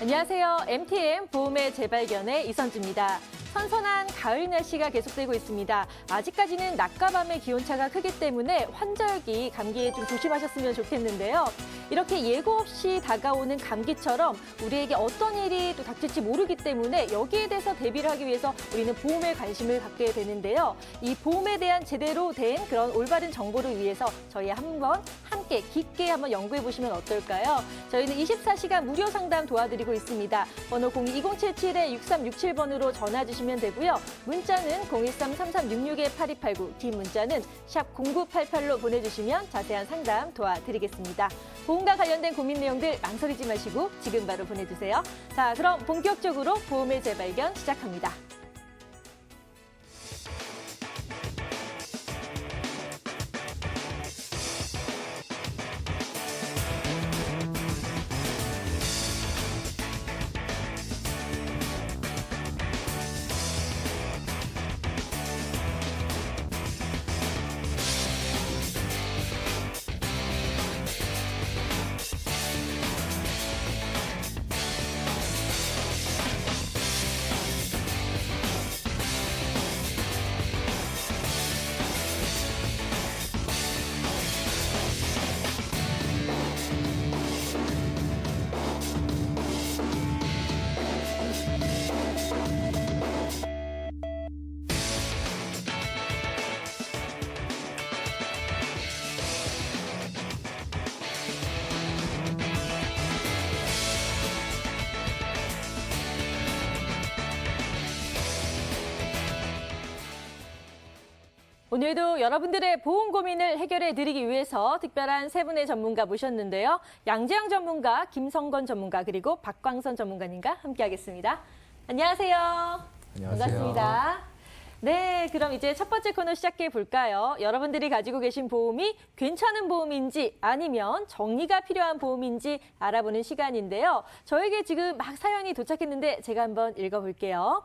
안녕하세요. MTM 보험의 재발견의 이선주입니다. 선선한 가을 날씨가 계속되고 있습니다. 아직까지는 낮과 밤의 기온차가 크기 때문에 환절기, 감기에 좀 조심하셨으면 좋겠는데요. 이렇게 예고 없이 다가오는 감기처럼 우리에게 어떤 일이 또 닥칠지 모르기 때문에 여기에 대해서 대비를 하기 위해서 우리는 보험에 관심을 갖게 되는데요. 이 보험에 대한 제대로 된 그런 올바른 정보를 위해서 저희 한번 함께 깊게 한번 연구해 보시면 어떨까요? 저희는 24시간 무료 상담 도와드리고 있습니다. 번호 02-2077-6367번으로 전화 주시면 되고요. 문자는 013-3366-8289, 긴 문자는 샵 0988로 보내주시면 자세한 상담 도와드리겠습니다. 보험과 관련된 고민 내용들 망설이지 마시고 지금 바로 보내주세요. 자, 그럼 본격적으로 보험의 재발견 시작합니다. 오늘도 여러분들의 보험 고민을 해결해 드리기 위해서 특별한 세 분의 전문가 모셨는데요. 양재영 전문가, 김성건 전문가, 그리고 박광선 전문가님과 함께하겠습니다. 안녕하세요. 안녕하세요. 반갑습니다. 네, 그럼 이제 첫 번째 코너 시작해 볼까요? 여러분들이 가지고 계신 보험이 괜찮은 보험인지 아니면 정리가 필요한 보험인지 알아보는 시간인데요. 저에게 지금 막 사연이 도착했는데 제가 한번 읽어볼게요.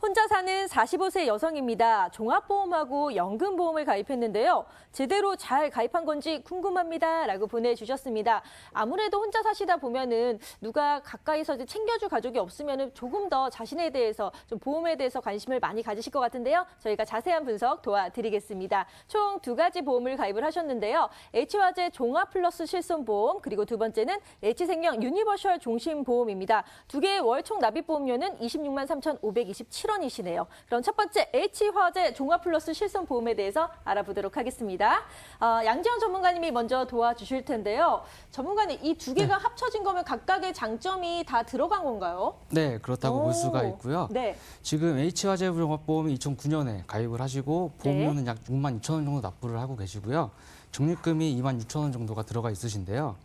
혼자 사는 45세 여성입니다. 종합보험하고 연금보험을 가입했는데요. 제대로 잘 가입한 건지 궁금합니다. 라고 보내주셨습니다. 아무래도 혼자 사시다 보면은 누가 가까이서 이제 챙겨줄 가족이 없으면은 조금 더 자신에 대해서 좀 보험에 대해서 관심을 많이 가지실 것 같은데요. 저희가 자세한 분석 도와드리겠습니다. 총 2가지 보험을 가입을 하셨는데요. H화재 종합플러스 실손보험, 그리고 두 번째는 H생명 유니버셜 종신보험입니다. 두 개의 월 총 납입보험료는 26만 3,527원이시네요. 그럼 첫 번째 H화재 종합플러스 실손보험에 대해서 알아보도록 하겠습니다. 양재원 전문가님이 먼저 도와주실 텐데요. 전문가님, 이 두 개가 합쳐진 거면 각각의 장점이 다 들어간 건가요? 네, 그렇다고 볼 수가 있고요. 네. 지금 H화재 종합보험이 2009년에 가입을 하시고 보험료는 약 6만 2천 원 정도 납부를 하고 계시고요. 적립금이 2만 6천 원 정도가 들어가 있으신데요.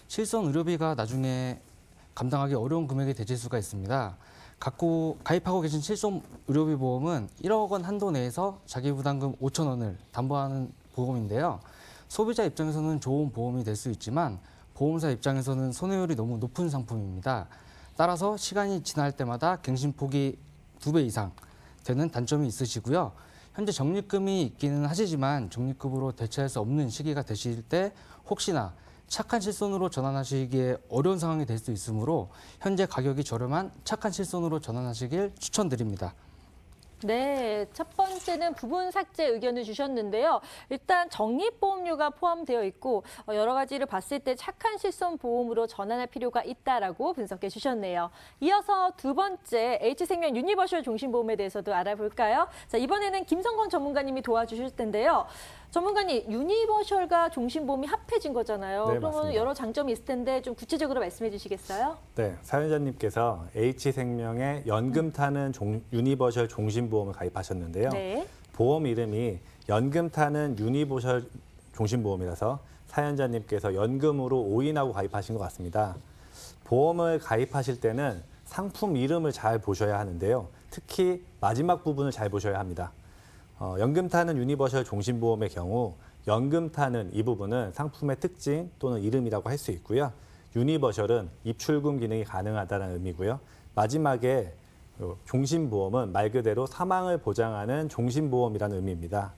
실손 의료비가 나중에 감당하기 어려운 금액이 되실 수가 있습니다. 가입하고 계신 실손 의료비 보험은 1억 원 한도 내에서 자기 부담금 5천 원을 담보하는 보험인데요. 소비자 입장에서는 좋은 보험이 될 수 있지만 보험사 입장에서는 손해율이 너무 높은 상품입니다. 따라서 시간이 지날 때마다 갱신폭이 2배 이상 되는 단점이 있으시고요. 현재 적립금이 있기는 하시지만 적립금으로 대체할 수 없는 시기가 되실 때 혹시나 착한 실손으로 전환하시기에 어려운 상황이 될 수 있으므로 현재 가격이 저렴한 착한 실손으로 전환하시길 추천드립니다. 네, 첫 번째는 부분 삭제 의견을 주셨는데요. 일단 적립보험료가 포함되어 있고 여러 가지를 봤을 때 착한 실손 보험으로 전환할 필요가 있다라고 분석해 주셨네요. 이어서 두 번째 H생명 유니버셜 종신보험에 대해서도 알아볼까요? 자, 이번에는 김성건 전문가님이 도와주실 텐데요. 전문가님, 유니버셜과 종신보험이 합해진 거잖아요. 네, 그러면 맞습니다. 여러 장점이 있을 텐데 좀 구체적으로 말씀해 주시겠어요? 네, 사연자님께서 H생명의 연금 타는 유니버셜 종신보험을 가입하셨는데요. 네. 보험 이름이 연금 타는 유니버셜 종신보험이라서 사연자님께서 연금으로 오인하고 가입하신 것 같습니다. 보험을 가입하실 때는 상품 이름을 잘 보셔야 하는데요. 특히 마지막 부분을 잘 보셔야 합니다. 연금 타는 유니버셜 종신보험의 경우 연금 타는 이 부분은 상품의 특징 또는 이름이라고 할 수 있고요. 유니버셜은 입출금 기능이 가능하다는 의미고요. 마지막에 종신보험은 말 그대로 사망을 보장하는 종신보험이라는 의미입니다.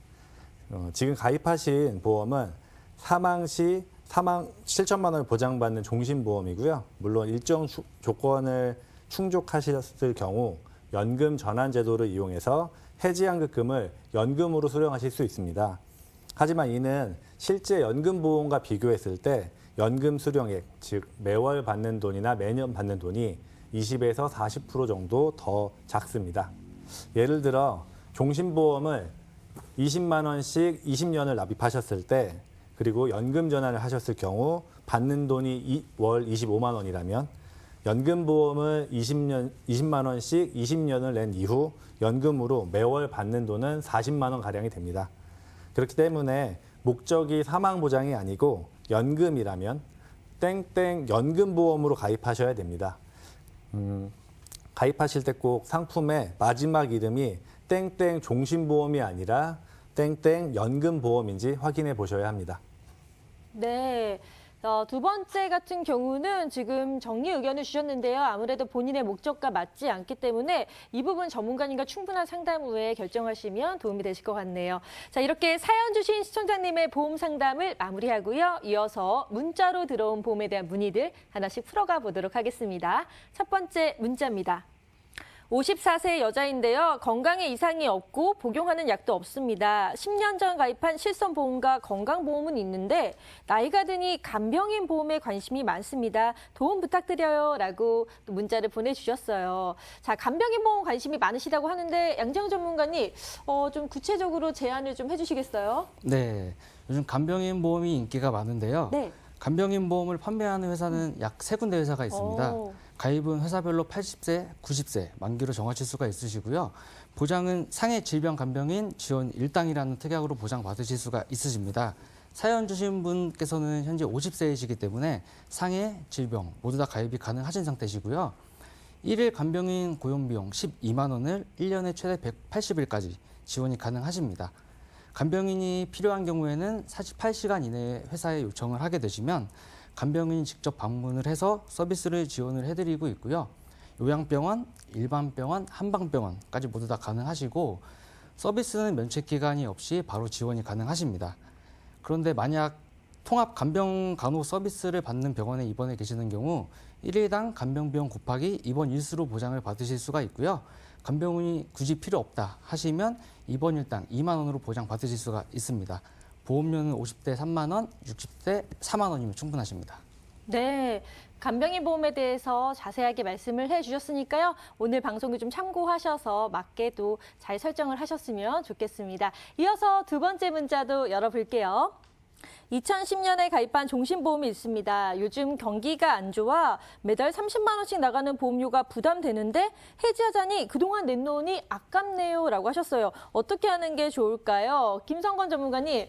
지금 가입하신 보험은 사망 시 사망 7천만 원을 보장받는 종신보험이고요. 물론 일정 조건을 충족하셨을 경우 연금 전환 제도를 이용해서 해지환급금을 연금으로 수령하실 수 있습니다. 하지만 이는 실제 연금보험과 비교했을 때 연금 수령액, 즉 매월 받는 돈이나 매년 받는 돈이 20에서 40% 정도 더 작습니다. 예를 들어 종신보험을 20만 원씩 20년을 납입하셨을 때 그리고 연금 전환을 하셨을 경우 받는 돈이 월 25만 원이라면 연금보험을 20만 원씩 20년을 낸 이후 연금으로 매월 받는 돈은 40만 원 가량이 됩니다. 그렇기 때문에 목적이 사망보장이 아니고 연금이라면 땡땡 연금보험으로 가입하셔야 됩니다. 가입하실 때 꼭 상품의 마지막 이름이 땡땡 종신보험이 아니라 땡땡 연금보험인지 확인해 보셔야 합니다. 네. 두 번째 같은 경우는 지금 정리 의견을 주셨는데요. 아무래도 본인의 목적과 맞지 않기 때문에 이 부분 전문가님과 충분한 상담 후에 결정하시면 도움이 되실 것 같네요. 자, 이렇게 사연 주신 시청자님의 보험 상담을 마무리하고요. 이어서 문자로 들어온 보험에 대한 문의들 하나씩 풀어가 보도록 하겠습니다. 첫 번째 문자입니다. 54세 여자인데요. 건강에 이상이 없고 복용하는 약도 없습니다. 10년 전 가입한 실손보험과 건강보험은 있는데 나이가 드니 간병인 보험에 관심이 많습니다. 도움 부탁드려요. 라고 또 문자를 보내주셨어요. 자, 간병인 보험 관심이 많으시다고 하는데 양재영 전문가님 좀 구체적으로 제안을 좀 해주시겠어요? 네, 요즘 간병인 보험이 인기가 많은데요. 네. 간병인 보험을 판매하는 회사는 약 3군데 회사가 있습니다. 오. 가입은 회사별로 80세, 90세 만기로 정하실 수가 있으시고요. 보장은 상해 질병 간병인 지원 1당이라는 특약으로 보장받으실 수가 있으십니다. 사연 주신 분께서는 현재 50세이시기 때문에 상해, 질병 모두 다 가입이 가능하신 상태시고요. 1일 간병인 고용비용 12만 원을 1년에 최대 180일까지 지원이 가능하십니다. 간병인이 필요한 경우에는 48시간 이내에 회사에 요청을 하게 되시면 간병인이 직접 방문을 해서 서비스를 지원을 해드리고 있고요. 요양병원, 일반병원, 한방병원까지 모두 다 가능하시고 서비스는 면책기간이 없이 바로 지원이 가능하십니다. 그런데 만약 통합 간병 간호 서비스를 받는 병원에 입원해 계시는 경우 1일당 간병비용 곱하기 입원 일수로 보장을 받으실 수가 있고요. 간병인이 굳이 필요 없다 하시면 입원 일당 2만 원으로 보장 받으실 수가 있습니다. 보험료는 50대 3만 원, 60대 4만 원이면 충분하십니다. 네, 간병인 보험에 대해서 자세하게 말씀을 해주셨으니까요. 오늘 방송을 좀 참고하셔서 맞게도 잘 설정을 하셨으면 좋겠습니다. 이어서 두 번째 문자도 열어볼게요. 2010년에 가입한 종신보험이 있습니다. 요즘 경기가 안 좋아 매달 30만 원씩 나가는 보험료가 부담되는데 해지하자니 그동안 낸 돈이 아깝네요 라고 하셨어요. 어떻게 하는 게 좋을까요? 김성건 전문가님,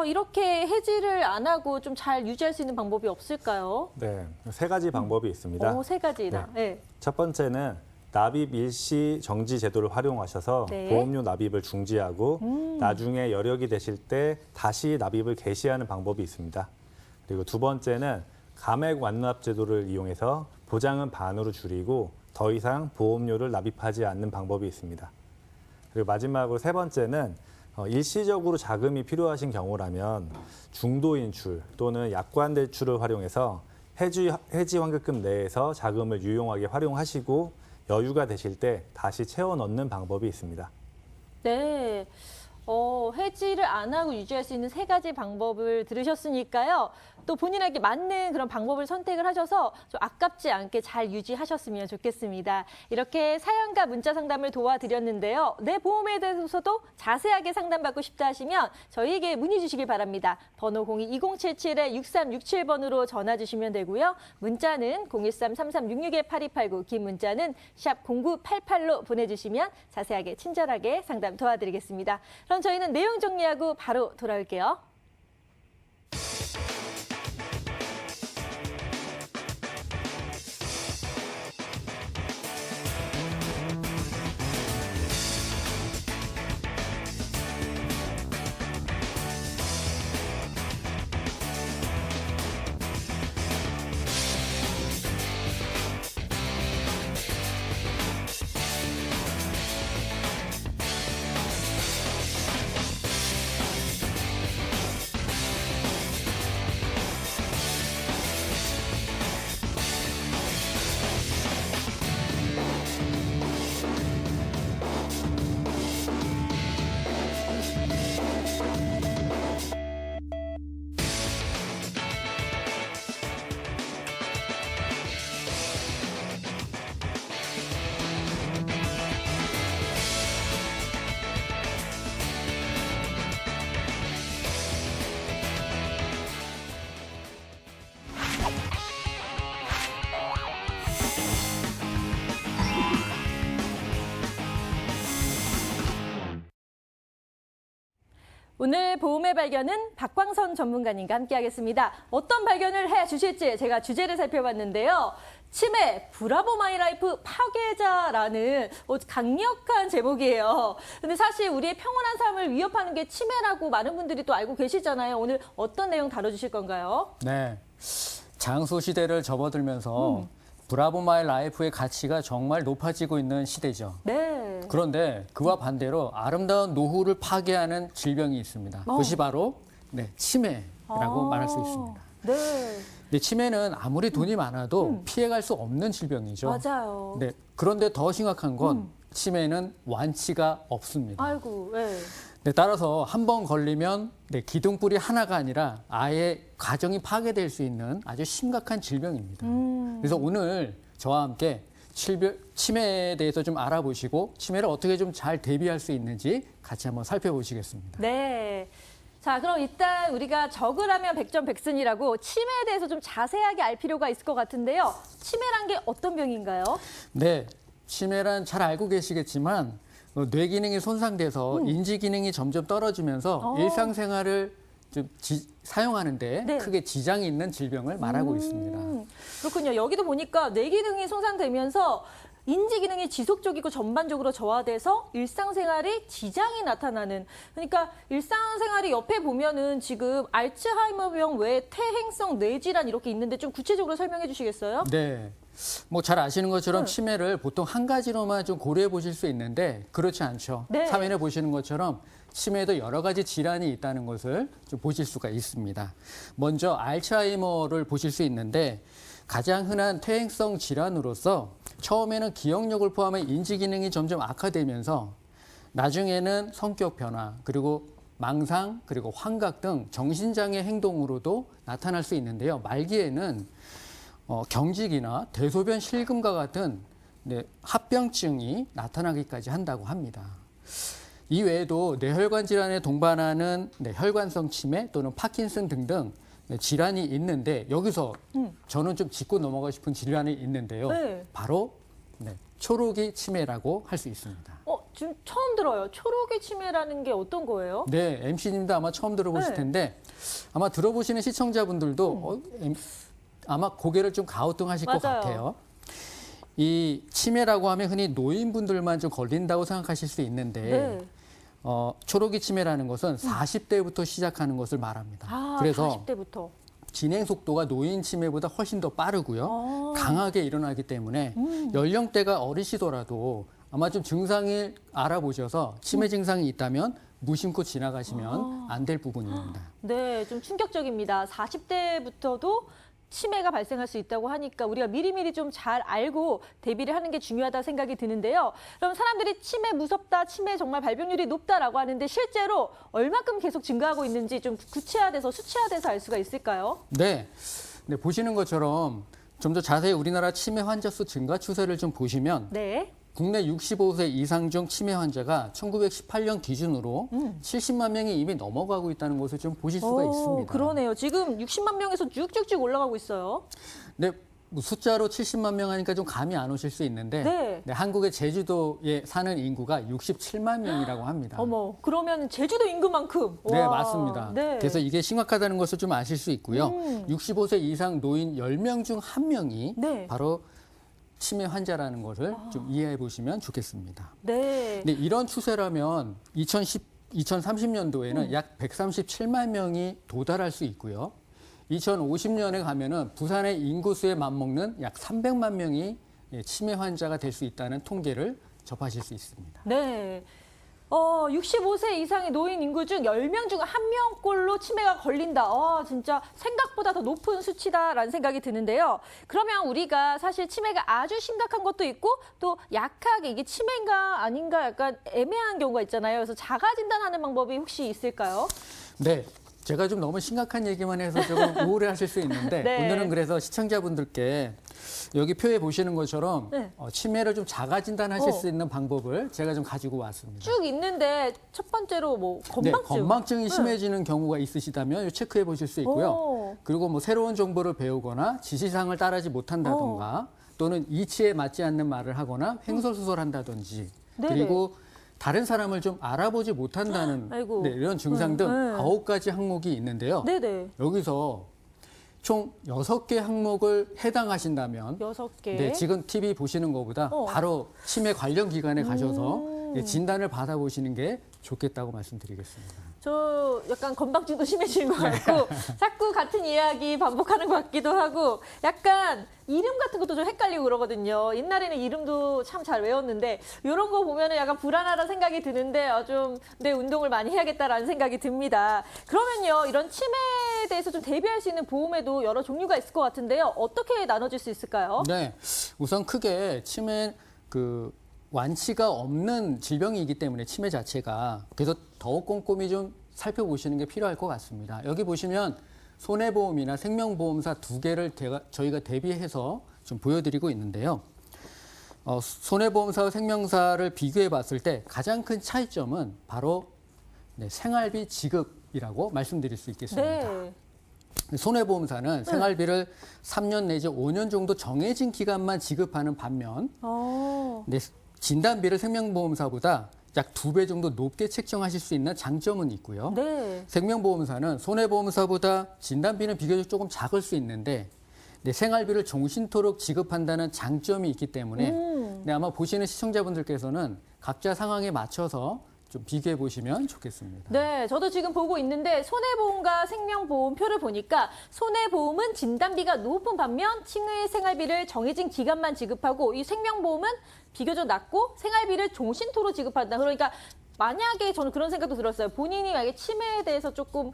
이렇게 해지를 안 하고 좀 잘 유지할 수 있는 방법이 없을까요? 네, 세 가지 방법이 있습니다. 세 가지나. 네. 첫 번째는 납입 일시 정지 제도를 활용하셔서 네. 보험료 납입을 중지하고 나중에 여력이 되실 때 다시 납입을 개시하는 방법이 있습니다. 그리고 두 번째는 감액 완납 제도를 이용해서 보장은 반으로 줄이고 더 이상 보험료를 납입하지 않는 방법이 있습니다. 그리고 마지막으로 세 번째는 일시적으로 자금이 필요하신 경우라면 중도 인출 또는 약관 대출을 활용해서 해지 환급금 내에서 자금을 유용하게 활용하시고 여유가 되실 때 다시 채워 넣는 방법이 있습니다. 네. 해지를 안 하고 유지할 수 있는 세 가지 방법을 들으셨으니까요. 또 본인에게 맞는 그런 방법을 선택을 하셔서 좀 아깝지 않게 잘 유지하셨으면 좋겠습니다. 이렇게 사연과 문자 상담을 도와드렸는데요. 내 보험에 대해서도 자세하게 상담받고 싶다 하시면 저희에게 문의 주시기 바랍니다. 번호 02-2077-6367번으로 전화 주시면 되고요. 문자는 013-3366-8289, 긴 문자는 샵 0988로 보내주시면 자세하게 친절하게 상담 도와드리겠습니다. 그럼 저희는 내용 정리하고 바로 돌아올게요. 오늘 보험의 발견은 박광선 전문가님과 함께하겠습니다. 어떤 발견을 해주실지 제가 주제를 살펴봤는데요. 치매, 브라보 마이 라이프 파괴자라는 강력한 제목이에요. 근데 사실 우리의 평온한 삶을 위협하는 게 치매라고 많은 분들이 또 알고 계시잖아요. 오늘 어떤 내용 다뤄주실 건가요? 네, 장소 시대를 접어들면서 브라보 마이 라이프의 가치가 정말 높아지고 있는 시대죠. 네. 그런데 그와 반대로 아름다운 노후를 파괴하는 질병이 있습니다. 그것이 바로 치매라고 말할 수 있습니다. 네. 근데 치매는 아무리 돈이 많아도 피해갈 수 없는 질병이죠. 맞아요. 네, 그런데 더 심각한 건 치매는 완치가 없습니다. 아이고, 네. 네, 따라서 한 번 걸리면 기둥뿌리 하나가 아니라 아예 가정이 파괴될 수 있는 아주 심각한 질병입니다. 그래서 오늘 저와 함께 치매에 대해서 좀 알아보시고 치매를 어떻게 좀 잘 대비할 수 있는지 같이 한번 살펴보시겠습니다. 네. 자, 그럼 일단 우리가 적으라면 백전백승이라고 치매에 대해서 좀 자세하게 알 필요가 있을 것 같은데요. 치매란 게 어떤 병인가요? 네, 치매란 잘 알고 계시겠지만 뇌 기능이 손상돼서 인지 기능이 점점 떨어지면서 일상생활을 좀 사용하는데 네. 크게 지장이 있는 질병을 말하고 있습니다. 그렇군요. 여기도 보니까 뇌 기능이 손상되면서 인지 기능이 지속적이고 전반적으로 저하돼서 일상생활에 지장이 나타나는. 그러니까 일상생활이 옆에 보면은 지금 알츠하이머병 외에 퇴행성 뇌질환 이렇게 있는데 좀 구체적으로 설명해 주시겠어요? 네. 뭐 잘 아시는 것처럼 치매를 보통 한 가지로만 좀 고려해 보실 수 있는데 그렇지 않죠. 네. 화면에 보시는 것처럼 치매에도 여러 가지 질환이 있다는 것을 좀 보실 수가 있습니다. 먼저 알츠하이머를 보실 수 있는데 가장 흔한 퇴행성 질환으로서 처음에는 기억력을 포함해 인지 기능이 점점 악화되면서 나중에는 성격 변화 그리고 망상 그리고 환각 등 정신장애 행동으로도 나타날 수 있는데요. 말기에는 경직이나 대소변 실금과 같은 합병증이 나타나기까지 한다고 합니다. 이 외에도 뇌혈관 질환에 동반하는 혈관성 치매 또는 파킨슨 등등 질환이 있는데 여기서 저는 좀 짚고 넘어가고 싶은 질환이 있는데요. 네. 바로 초록이 치매라고 할 수 있습니다. 지금 처음 들어요. 초록이 치매라는 게 어떤 거예요? 네, MC님도 아마 처음 들어보실 네. 텐데 아마 들어보시는 시청자분들도 아마 고개를 좀 가우뚱하실 것 맞아요. 같아요. 이 치매라고 하면 흔히 노인분들만 좀 걸린다고 생각하실 수 있는데 네. 초록이 치매라는 것은 40대부터 시작하는 것을 말합니다. 그래서 40대부터. 진행 속도가 노인 치매보다 훨씬 더 빠르고요. 강하게 일어나기 때문에 연령대가 어리시더라도 아마 좀 증상을 알아보셔서 치매 증상이 있다면 무심코 지나가시면 안 될 부분입니다. 네, 좀 충격적입니다. 40대부터도 치매가 발생할 수 있다고 하니까 우리가 미리미리 좀 잘 알고 대비를 하는 게 중요하다 생각이 드는데요. 그럼 사람들이 치매 무섭다, 치매 정말 발병률이 높다라고 하는데 실제로 얼마큼 계속 증가하고 있는지 좀 구체화돼서 수치화돼서 알 수가 있을까요? 네, 보시는 것처럼 좀 더 자세히 우리나라 치매 환자 수 증가 추세를 좀 보시면 네. 국내 65세 이상 중 치매 환자가 1918년 기준으로 70만 명이 이미 넘어가고 있다는 것을 좀 보실 수가 있습니다. 그러네요. 지금 60만 명에서 쭉쭉쭉 올라가고 있어요. 네, 뭐 숫자로 70만 명 하니까 좀 감이 안 오실 수 있는데 네. 한국의 제주도에 사는 인구가 67만 명이라고 합니다. 어머, 그러면 제주도 인구만큼. 네, 와, 맞습니다. 네. 그래서 이게 심각하다는 것을 좀 아실 수 있고요. 65세 이상 노인 10명 중 1명이 네. 바로 치매 환자라는 것을 좀 이해해 보시면 좋겠습니다. 네. 근데 이런 추세라면 2030년도에는 약 137만 명이 도달할 수 있고요. 2050년에 가면은 부산의 인구수에 맞먹는 약 300만 명이 치매 환자가 될 수 있다는 통계를 접하실 수 있습니다. 네. 65세 이상의 노인 인구 중 10명 중 1명꼴로 치매가 걸린다. 진짜 생각보다 더 높은 수치다라는 생각이 드는데요. 그러면 우리가 사실 치매가 아주 심각한 것도 있고 또 약하게 이게 치매인가 아닌가 약간 애매한 경우가 있잖아요. 그래서 자가 진단하는 방법이 혹시 있을까요? 네. 제가 좀 너무 심각한 얘기만 해서 조금 우울해하실 수 있는데 네. 오늘은 그래서 시청자분들께 여기 표에 보시는 것처럼 네. 치매를 좀 자가 진단하실 수 있는 방법을 제가 좀 가지고 왔습니다. 쭉 있는데 첫 번째로 뭐 네, 건망증. 건망증이 심해지는 경우가 있으시다면 체크해 보실 수 있고요. 오. 그리고 뭐 새로운 정보를 배우거나 지시사항을 따르지 못한다던가 또는 이치에 맞지 않는 말을 하거나 횡설수설한다든지 네네. 그리고 다른 사람을 좀 알아보지 못한다는 아이고. 네, 이런 증상 등 네. 9가지 항목이 있는데요. 네네. 여기서 총 6개 항목을 해당하신다면 6개. 네, 지금 TV 보시는 것보다 바로 치매 관련 기관에 가셔서 네, 진단을 받아보시는 게 좋겠다고 말씀드리겠습니다. 저 약간 건방지도 심해지는 것 같고 자꾸 같은 이야기 반복하는 것 같기도 하고 약간 이름 같은 것도 좀 헷갈리고 그러거든요. 옛날에는 이름도 참 잘 외웠는데 이런 거 보면은 약간 불안하다는 생각이 드는데 좀 내 운동을 많이 해야겠다라는 생각이 듭니다. 그러면요, 이런 치매에 대해서 좀 대비할 수 있는 보험에도 여러 종류가 있을 것 같은데요. 어떻게 나눠질 수 있을까요? 네, 우선 크게 치매 완치가 없는 질병이기 때문에 치매 자체가 그래서 더욱 꼼꼼히 좀 살펴보시는 게 필요할 것 같습니다. 여기 보시면 손해보험이나 생명보험사 2개를 저희가 대비해서 좀 보여드리고 있는데요. 손해보험사와 생명사를 비교해 봤을 때 가장 큰 차이점은 바로 생활비 지급이라고 말씀드릴 수 있겠습니다. 네. 손해보험사는 생활비를 3년 내지 5년 정도 정해진 기간만 지급하는 반면 진단비를 생명보험사보다 약 2배 정도 높게 책정하실 수 있는 장점은 있고요. 네. 생명보험사는 손해보험사보다 진단비는 비교적 조금 작을 수 있는데 생활비를 종신토록 지급한다는 장점이 있기 때문에 아마 보시는 시청자분들께서는 각자 상황에 맞춰서 좀 비교해 보시면 좋겠습니다. 네, 저도 지금 보고 있는데 손해보험과 생명보험표를 보니까 손해보험은 진단비가 높은 반면 치매 생활비를 정해진 기간만 지급하고 이 생명보험은 비교적 낮고 생활비를 종신토로 지급한다. 그러니까 만약에 저는 그런 생각도 들었어요. 본인이 만약에 치매에 대해서 조금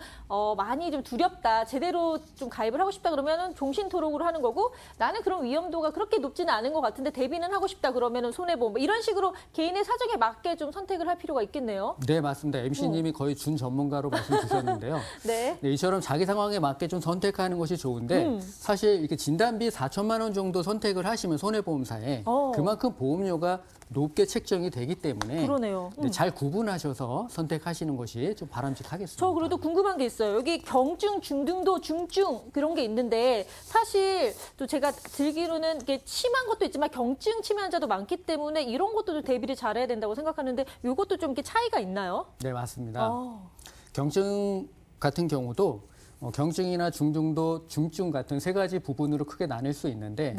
많이 좀 두렵다, 제대로 좀 가입을 하고 싶다 그러면은 종신토록으로 하는 거고, 나는 그런 위험도가 그렇게 높지는 않은 것 같은데 대비는 하고 싶다 그러면은 손해보험, 이런 식으로 개인의 사정에 맞게 좀 선택을 할 필요가 있겠네요. 네, 맞습니다. MC님이 거의 준 전문가로 말씀 주셨는데요. 네. 네, 이처럼 자기 상황에 맞게 좀 선택하는 것이 좋은데 사실 이렇게 진단비 4천만 원 정도 선택을 하시면 손해보험사에 그만큼 보험료가 높게 책정이 되기 때문에 그러네요. 잘 구분하셔서 선택하시는 것이 좀 바람직하겠습니다. 저 그래도 궁금한 게 있어요. 여기 경증, 중등도, 중증 그런 게 있는데 사실 또 제가 들기로는 이게 심한 것도 있지만 경증 치매 환자도 많기 때문에 이런 것도 좀 대비를 잘해야 된다고 생각하는데 이것도 좀 이렇게 차이가 있나요? 네, 맞습니다. 경증 같은 경우도 경증이나 중등도, 중증 같은 3가지 부분으로 크게 나눌 수 있는데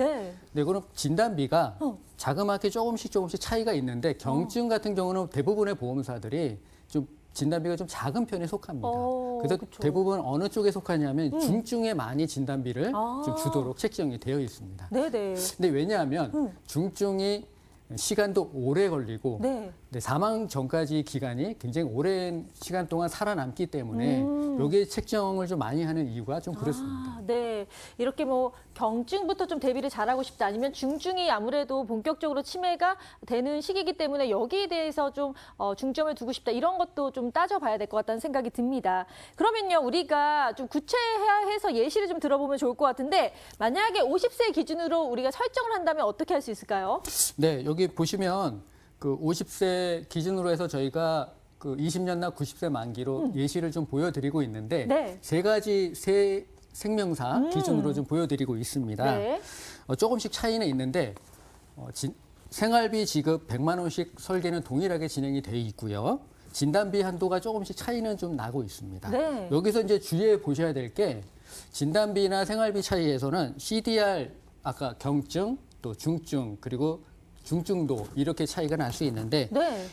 네, 그럼 진단비가 자그맣게 조금씩 차이가 있는데 경증 같은 경우는 대부분의 보험사들이 좀 진단비가 좀 작은 편에 속합니다. 그래서 그쵸. 대부분 어느 쪽에 속하냐면 중증에 많이 진단비를 좀 주도록 책정이 되어 있습니다. 네네. 근데 왜냐하면 중증이 시간도 오래 걸리고 네. 사망 전까지 기간이 굉장히 오랜 시간 동안 살아남기 때문에 여기에 책정을 좀 많이 하는 이유가 좀 그렇습니다. 네. 이렇게 뭐 경증부터 좀 대비를 잘하고 싶다, 아니면 중증이 아무래도 본격적으로 치매가 되는 시기이기 때문에 여기에 대해서 좀 중점을 두고 싶다, 이런 것도 좀 따져봐야 될 것 같다는 생각이 듭니다. 그러면요, 우리가 좀 구체화해서 예시를 좀 들어보면 좋을 것 같은데 만약에 50세 기준으로 우리가 설정을 한다면 어떻게 할 수 있을까요? 네, 여기 보시면 그 50세 기준으로 해서 저희가 그 20년나 90세 만기로 예시를 좀 보여드리고 있는데 네. 3가지 생명사 기준으로 좀 보여드리고 있습니다. 네. 조금씩 차이는 있는데 생활비 지급 100만 원씩 설계는 동일하게 진행이 돼 있고요. 진단비 한도가 조금씩 차이는 좀 나고 있습니다. 네. 여기서 이제 주의해 보셔야 될 게 진단비나 생활비 차이에서는 CDR 아까 경증 또 중증 그리고 중증도 이렇게 차이가 날 수 있는데 네.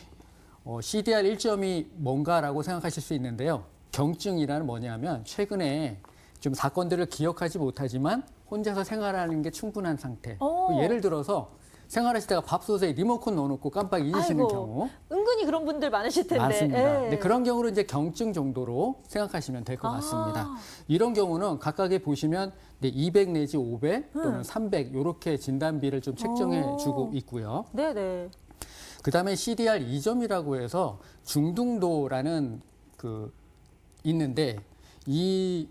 CDR 1점이 뭔가라고 생각하실 수 있는데요. 경증이란 뭐냐면 최근에 좀 사건들을 기억하지 못하지만 혼자서 생활하는 게 충분한 상태. 예를 들어서 생활하시다가 밥솥에 리모컨 넣어놓고 깜빡 잊으시는 경우. 은근히 그런 분들 많으실 텐데. 맞습니다. 예. 네, 그런 경우로 이제 경증 정도로 생각하시면 될 것 같습니다. 이런 경우는 각각에 보시면 200 내지 500 또는 300 이렇게 진단비를 좀 책정해 주고 있고요. 네네. 그다음에 CDR 2점이라고 해서 중등도라는 있는데 이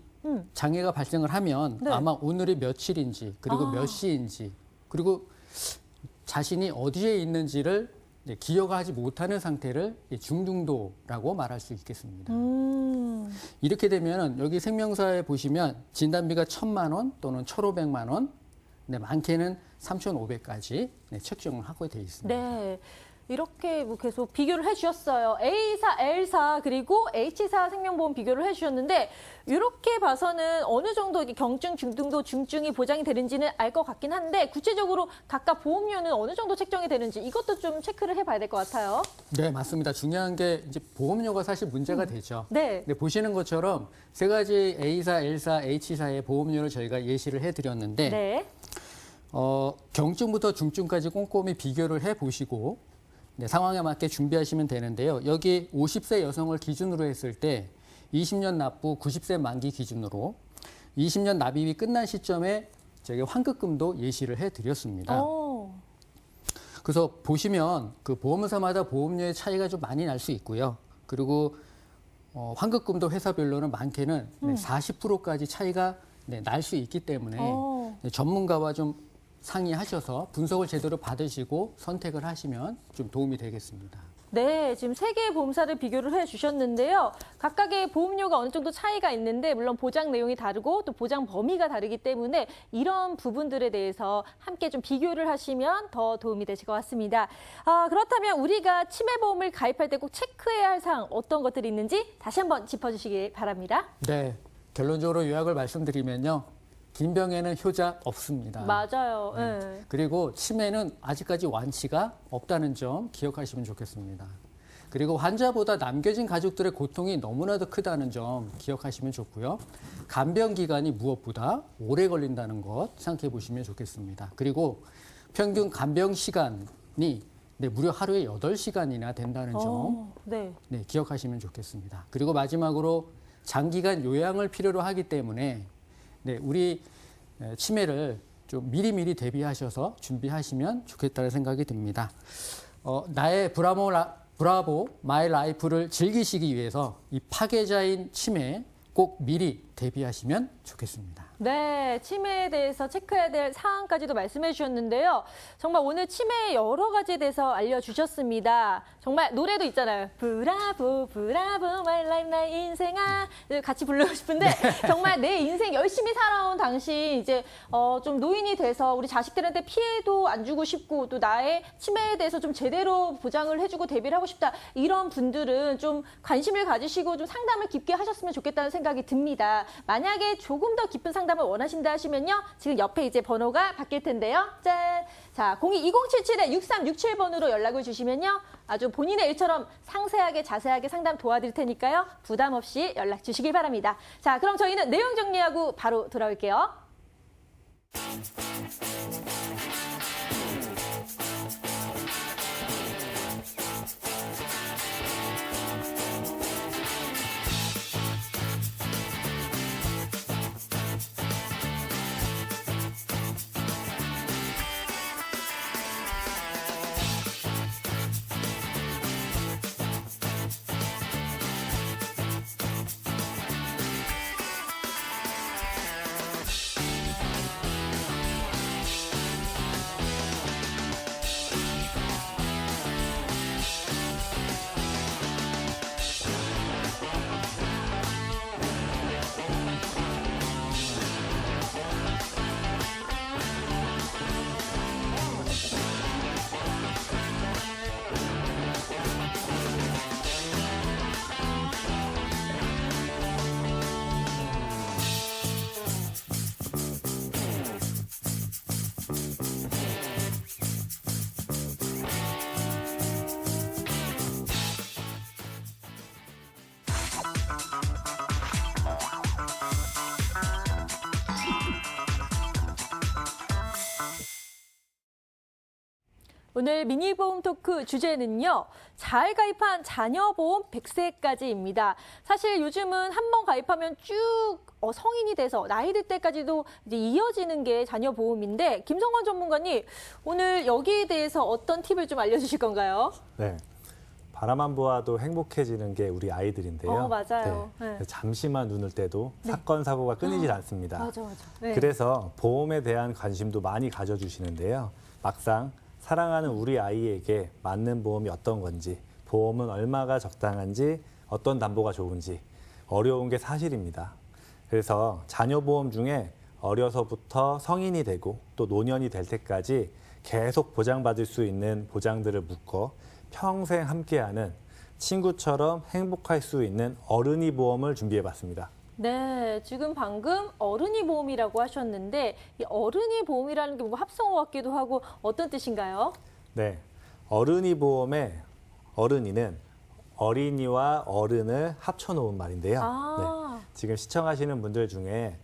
장애가 발생을 하면 네. 아마 오늘이 며칠인지 그리고 몇 시인지 그리고 자신이 어디에 있는지를 기억하지 못하는 상태를 중등도라고 말할 수 있겠습니다. 이렇게 되면 여기 생명사에 보시면 진단비가 1,000만 원 또는 1,500만 원, 많게는 3,500까지 책정을 하고 되어 있습니다. 네. 이렇게 뭐 계속 비교를 해주셨어요. A사, L사 그리고 H사 생명보험 비교를 해주셨는데 이렇게 봐서는 어느 정도 이게 경증, 중등도, 중증이 보장이 되는지는 알 것 같긴 한데 구체적으로 각각 보험료는 어느 정도 책정이 되는지 이것도 좀 체크를 해봐야 될 것 같아요. 네, 맞습니다. 중요한 게 이제 보험료가 사실 문제가 되죠. 네. 네, 보시는 것처럼 세 가지 A사, L사, H사의 보험료를 저희가 예시를 해드렸는데 네. 경증부터 중증까지 꼼꼼히 비교를 해보시고 네, 상황에 맞게 준비하시면 되는데요. 여기 50세 여성을 기준으로 했을 때 20년 납부 90세 만기 기준으로 20년 납입이 끝난 시점에 저희가 환급금도 예시를 해드렸습니다. 오. 그래서 보시면 그 보험사마다 보험료의 차이가 좀 많이 날 수 있고요. 그리고 환급금도 회사별로는 많게는 40%까지 차이가 날 수 있기 때문에 네, 전문가와 좀 상의하셔서 분석을 제대로 받으시고 선택을 하시면 좀 도움이 되겠습니다. 네, 지금 세 개의 보험사를 비교를 해주셨는데요. 각각의 보험료가 어느 정도 차이가 있는데 물론 보장 내용이 다르고 또 보장 범위가 다르기 때문에 이런 부분들에 대해서 함께 좀 비교를 하시면 더 도움이 되실 것 같습니다. 그렇다면 우리가 치매보험을 가입할 때 꼭 체크해야 할 사항 어떤 것들이 있는지 다시 한번 짚어주시기 바랍니다. 네, 결론적으로 요약을 말씀드리면요. 긴 병에는 효자 없습니다. 맞아요. 네. 그리고 치매는 아직까지 완치가 없다는 점 기억하시면 좋겠습니다. 그리고 환자보다 남겨진 가족들의 고통이 너무나도 크다는 점 기억하시면 좋고요. 간병 기간이 무엇보다 오래 걸린다는 것 생각해 보시면 좋겠습니다. 그리고 평균 간병 시간이 무려 하루에 8시간이나 된다는 점 네. 기억하시면 좋겠습니다. 그리고 마지막으로 장기간 요양을 필요로 하기 때문에 우리 치매를 좀 미리미리 대비하셔서 준비하시면 좋겠다는 생각이 듭니다. 나의 브라보 마이 라이프를 즐기시기 위해서 이 파괴자인 치매 꼭 미리 대비하시면 좋겠습니다. 네, 치매에 대해서 체크해야 될 사항까지도 말씀해 주셨는데요. 정말 오늘 치매의 여러 가지에 대해서 알려주셨습니다. 정말 노래도 있잖아요. 브라보, 브라보, 마이 라이프, 나의 인생아. 같이 부르고 싶은데 정말 내 인생 열심히 살아온 당시 이제 좀 노인이 돼서 우리 자식들한테 피해도 안 주고 싶고 또 나의 치매에 대해서 좀 제대로 보장을 해주고 대비를 하고 싶다. 이런 분들은 좀 관심을 가지시고 좀 상담을 깊게 하셨으면 좋겠다는 생각이 듭니다. 만약에 조금 더 깊은 상담을 원하신다 하시면요. 지금 옆에 이제 번호가 바뀔 텐데요. 짠! 자, 02-2077-6367번으로 연락을 주시면요. 아주 본인의 일처럼 상세하게 자세하게 상담 도와드릴 테니까요. 부담 없이 연락 주시길 바랍니다. 자, 그럼 저희는 내용 정리하고 바로 돌아올게요. 오늘 미니보험 토크 주제는요. 잘 가입한 자녀보험 100세까지입니다. 사실 요즘은 한 번 가입하면 쭉 성인이 돼서 나이 들 때까지도 이제 이어지는 게 자녀보험인데 김성관 전문가님 오늘 여기에 대해서 어떤 팁을 좀 알려주실 건가요? 네. 바라만 보아도 행복해지는 게 우리 아이들인데요. 맞아요. 네. 네. 잠시만 눈을 떼도 사건, 사고가 끊이질 않습니다. 맞아. 네. 그래서 보험에 대한 관심도 많이 가져주시는데요. 막상 사랑하는 우리 아이에게 맞는 보험이 어떤 건지, 보험은 얼마가 적당한지, 어떤 담보가 좋은지 어려운 게 사실입니다. 그래서 자녀보험 중에 어려서부터 성인이 되고 또 노년이 될 때까지 계속 보장받을 수 있는 보장들을 묶어 평생 함께하는 친구처럼 행복할 수 있는 어른이 보험을 준비해봤습니다. 네, 지금 방금 어른이 보험이라고 하셨는데 이 어른이 보험이라는 게 뭔가 합성어 같기도 하고 어떤 뜻인가요? 네, 어른이 보험의 어른이는 어린이와 어른을 합쳐놓은 말인데요. 아. 네, 지금 시청하시는 분들 중에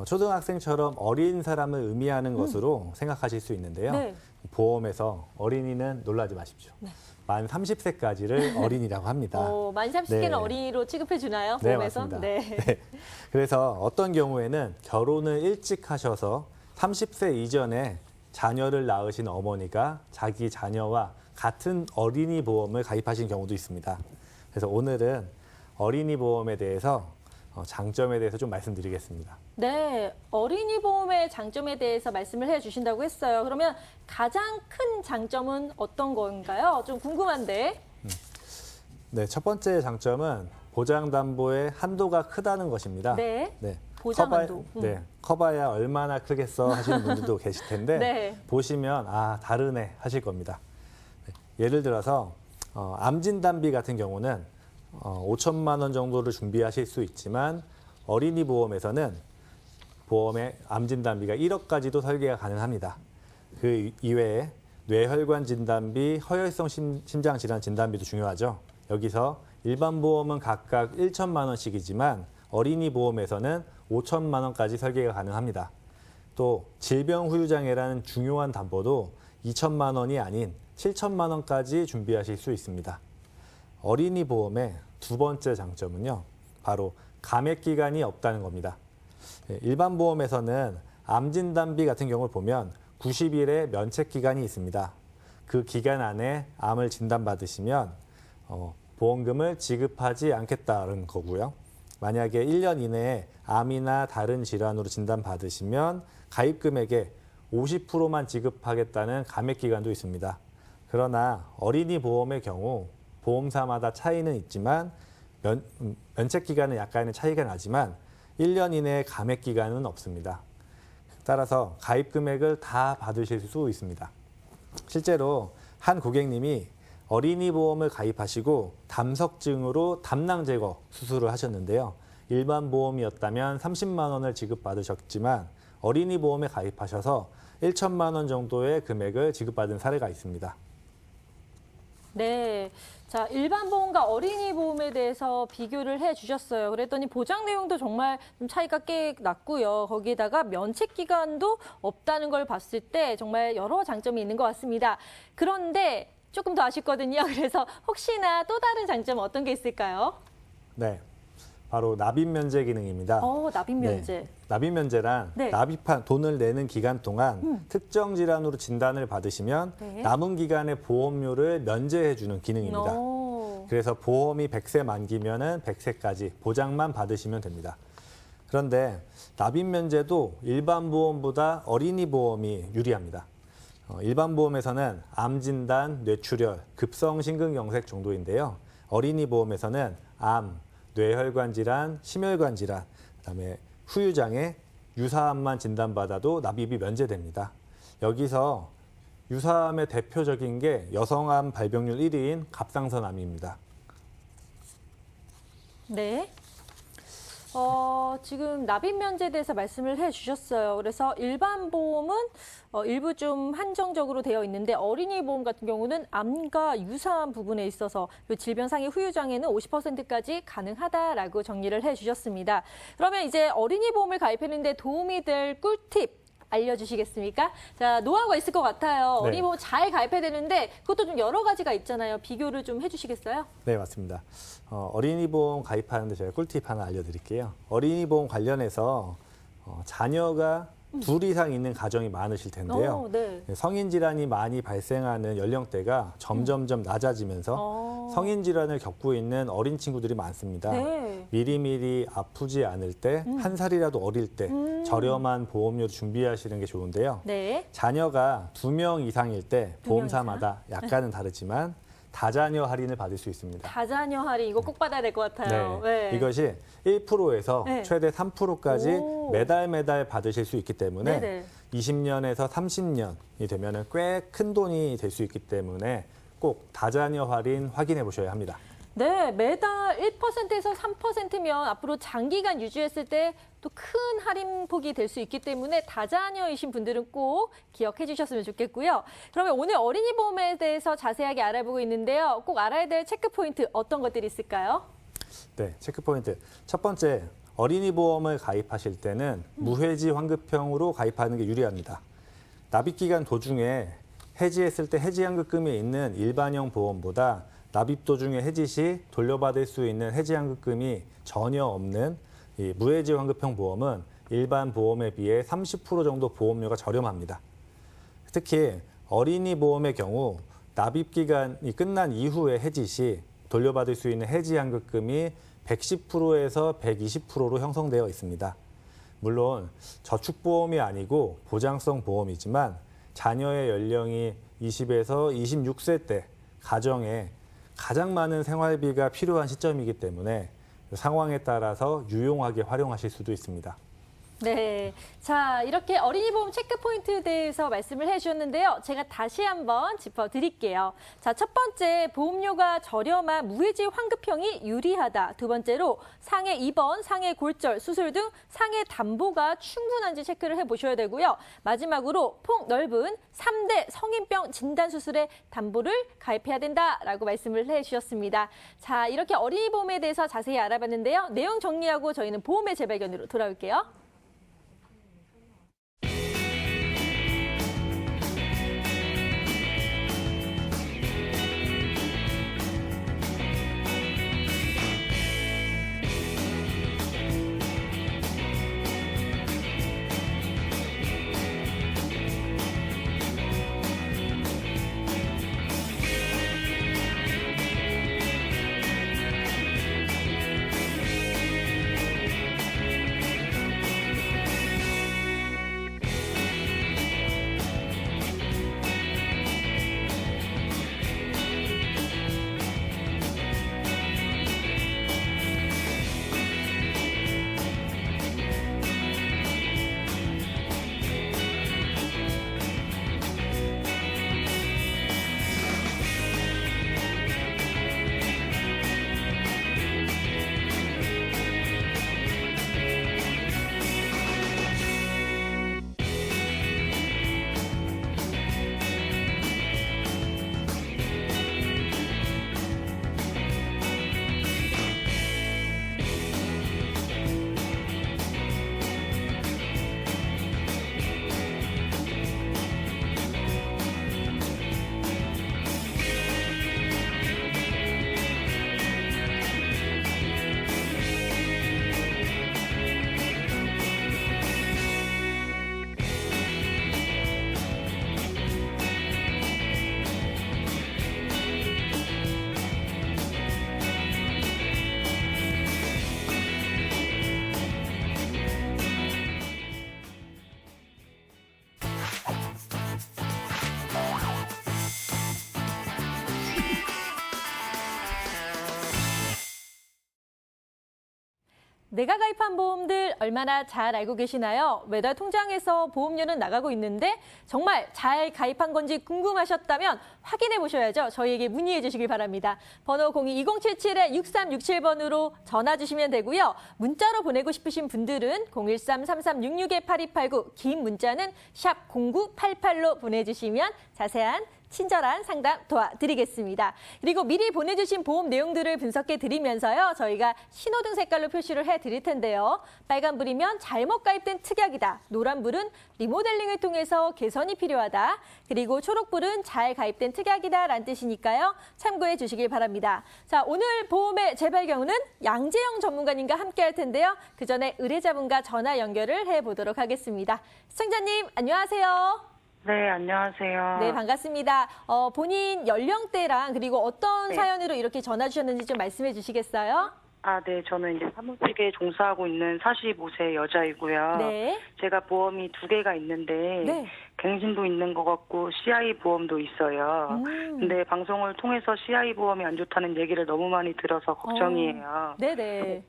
초등학생처럼 어린 사람을 의미하는 것으로 생각하실 수 있는데요. 네. 보험에서 어린이는 놀라지 마십시오. 만 30세까지를 어린이라고 합니다. 만 30개는 네. 어린이로 취급해 주나요? 네, 보험에서? 맞습니다. 네. 네. 그래서 어떤 경우에는 결혼을 일찍 하셔서 30세 이전에 자녀를 낳으신 어머니가 자기 자녀와 같은 어린이 보험을 가입하신 경우도 있습니다. 그래서 오늘은 어린이 보험에 대해서 장점에 대해서 좀 말씀드리겠습니다. 네, 어린이 보험의 장점에 대해서 말씀을 해주신다고 했어요. 그러면 가장 큰 장점은 어떤 건가요? 좀 궁금한데. 네, 첫 번째 장점은 보장 담보의 한도가 크다는 것입니다. 네, 네. 보장 한도. 네, 커봐야 얼마나 크겠어 하시는 분들도 계실 텐데 네. 보시면 다르네 하실 겁니다. 네, 예를 들어서 암 진단비 같은 경우는 5천만 원 정도를 준비하실 수 있지만 어린이 보험에서는 보험의 암 진단비가 1억까지도 설계가 가능합니다. 그 이외에 뇌혈관 진단비, 허혈성 심장 질환 진단비도 중요하죠. 여기서 일반 보험은 각각 1천만 원씩이지만 어린이 보험에서는 5천만 원까지 설계가 가능합니다. 또 질병 후유장애라는 중요한 담보도 2천만 원이 아닌 7천만 원까지 준비하실 수 있습니다. 어린이 보험의 두 번째 장점은요, 바로 감액 기간이 없다는 겁니다. 일반 보험에서는 암 진단비 같은 경우를 보면 90일의 면책 기간이 있습니다. 그 기간 안에 암을 진단받으시면 보험금을 지급하지 않겠다는 거고요. 만약에 1년 이내에 암이나 다른 질환으로 진단받으시면 가입 금액의 50%만 지급하겠다는 감액 기간도 있습니다. 그러나 어린이 보험의 경우 보험사마다 차이는 있지만 면책 기간은 약간의 차이가 나지만 1년 이내에 감액 기간은 없습니다. 따라서 가입 금액을 다 받으실 수 있습니다. 실제로 한 고객님이 어린이 보험을 가입하시고 담석증으로 담낭 제거 수술을 하셨는데요. 일반 보험이었다면 30만 원을 지급받으셨지만 어린이 보험에 가입하셔서 1천만 원 정도의 금액을 지급받은 사례가 있습니다. 네. 자, 일반 보험과 어린이 보험에 대해서 비교를 해 주셨어요. 그랬더니 보장 내용도 정말 좀 차이가 꽤 났고요. 거기에다가 면책 기간도 없다는 걸 봤을 때 정말 여러 장점이 있는 것 같습니다. 그런데 조금 더 아쉽거든요. 그래서 혹시나 또 다른 장점 어떤 게 있을까요? 네, 바로 납입 면제 기능입니다. 납입 면제. 네, 납입 면제란 네. 납입한 돈을 내는 기간 동안 특정 질환으로 진단을 받으시면 네. 남은 기간의 보험료를 면제해 주는 기능입니다. 그래서 보험이 100세 만기면은 100세까지 보장만 받으시면 됩니다. 그런데 납입 면제도 일반 보험보다 어린이 보험이 유리합니다. 일반 보험에서는 암 진단, 뇌출혈, 급성 심근경색 정도인데요. 어린이 보험에서는 암, 뇌혈관 질환, 심혈관 질환, 그다음에 후유장애, 유사암만 진단받아도 납입이 면제됩니다. 여기서 유사암의 대표적인 게 여성암 발병률 1위인 갑상선암입니다. 네. 지금 납입 면제에 대해서 말씀을 해주셨어요. 그래서 일반 보험은 일부 좀 한정적으로 되어 있는데 어린이 보험 같은 경우는 암과 유사한 부분에 있어서 질병상의 후유장애는 50%까지 가능하다라고 정리를 해주셨습니다. 그러면 이제 어린이 보험을 가입했는데 도움이 될 꿀팁 알려주시겠습니까? 자, 노하우가 있을 것 같아요. 네. 어린이 보험 잘 가입해야 되는데 그것도 좀 여러 가지가 있잖아요. 비교를 좀 해주시겠어요? 네, 맞습니다. 어린이 보험 가입하는데 제가 꿀팁 하나 알려드릴게요. 어린이 보험 관련해서 자녀가 둘 이상 있는 가정이 많으실 텐데요. 네. 성인 질환이 많이 발생하는 연령대가 점점점 낮아지면서 성인 질환을 겪고 있는 어린 친구들이 많습니다. 네. 미리미리 아프지 않을 때, 한 살이라도 어릴 때 저렴한 보험료를 준비하시는 게 좋은데요. 네. 자녀가 2명 이상일 때 두 명 보험사마다 약간은 다르지만 다자녀 할인을 받을 수 있습니다. 다자녀 할인 이거 꼭 받아야 될 것 같아요. 네. 이것이 1%에서 네. 최대 3%까지 오. 매달 받으실 수 있기 때문에 네네. 20년에서 30년이 되면 꽤 큰 돈이 될 수 있기 때문에 꼭 다자녀 할인 확인해 보셔야 합니다. 네, 매달 1%에서 3%면 앞으로 장기간 유지했을 때 또 큰 할인폭이 될 수 있기 때문에 다자녀이신 분들은 꼭 기억해 주셨으면 좋겠고요. 그러면 오늘 어린이 보험에 대해서 자세하게 알아보고 있는데요. 꼭 알아야 될 체크 포인트 어떤 것들이 있을까요? 네, 체크 포인트. 첫 번째, 어린이 보험을 가입하실 때는 무해지 환급형으로 가입하는 게 유리합니다. 납입 기간 도중에 해지했을 때 해지환급금이 있는 일반형 보험보다 납입 도중에 해지 시 돌려받을 수 있는 해지환급금이 전혀 없는 이 무해지 환급형 보험은 일반 보험에 비해 30% 정도 보험료가 저렴합니다. 특히 어린이 보험의 경우 납입 기간이 끝난 이후에 해지 시 돌려받을 수 있는 해지환급금이 110%에서 120%로 형성되어 있습니다. 물론 저축보험이 아니고 보장성 보험이지만 자녀의 연령이 20에서 26세 때 가정에 가장 많은 생활비가 필요한 시점이기 때문에 상황에 따라서 유용하게 활용하실 수도 있습니다. 네. 자, 이렇게 어린이 보험 체크 포인트에 대해서 말씀을 해주셨는데요. 제가 다시 한번 짚어드릴게요. 자, 첫 번째, 보험료가 저렴한 무해지 환급형이 유리하다. 두 번째로 상해 입원, 상해 골절, 수술 등 상해 담보가 충분한지 체크를 해보셔야 되고요. 마지막으로 폭넓은 3대 성인병 진단수술의 담보를 가입해야 된다라고 말씀을 해주셨습니다. 자, 이렇게 어린이 보험에 대해서 자세히 알아봤는데요. 내용 정리하고 저희는 보험의 재발견으로 돌아올게요. 내가 가입한 보험들 얼마나 잘 알고 계시나요? 매달 통장에서 보험료는 나가고 있는데 정말 잘 가입한 건지 궁금하셨다면 확인해 보셔야죠. 저희에게 문의해 주시길 바랍니다. 번호 02-2077-6367번으로 전화 주시면 되고요. 문자로 보내고 싶으신 분들은 013-3366-8289, 긴 문자는 샵 0988로 보내주시면 자세한 친절한 상담 도와드리겠습니다. 그리고 미리 보내주신 보험 내용들을 분석해 드리면서요. 저희가 신호등 색깔로 표시를 해드릴 텐데요. 빨간불이면 잘못 가입된 특약이다. 노란불은 리모델링을 통해서 개선이 필요하다. 그리고 초록불은 잘 가입된 특약이다 라는 뜻이니까요. 참고해 주시길 바랍니다. 자, 오늘 보험의 재발견은 양재영 전문가님과 함께 할 텐데요. 그 전에 의뢰자분과 전화 연결을 해보도록 하겠습니다. 시청자님 안녕하세요. 네, 안녕하세요. 네, 반갑습니다. 본인 연령대랑 그리고 어떤 네. 사연으로 이렇게 전화 주셨는지 좀 말씀해 주시겠어요? 네, 저는 이제 사무직에 종사하고 있는 45세 여자이고요. 네. 제가 보험이 2개가 있는데 네. 갱신도 있는 것 같고 CI 보험도 있어요. 근데 방송을 통해서 CI 보험이 안 좋다는 얘기를 너무 많이 들어서 걱정이에요. 네네.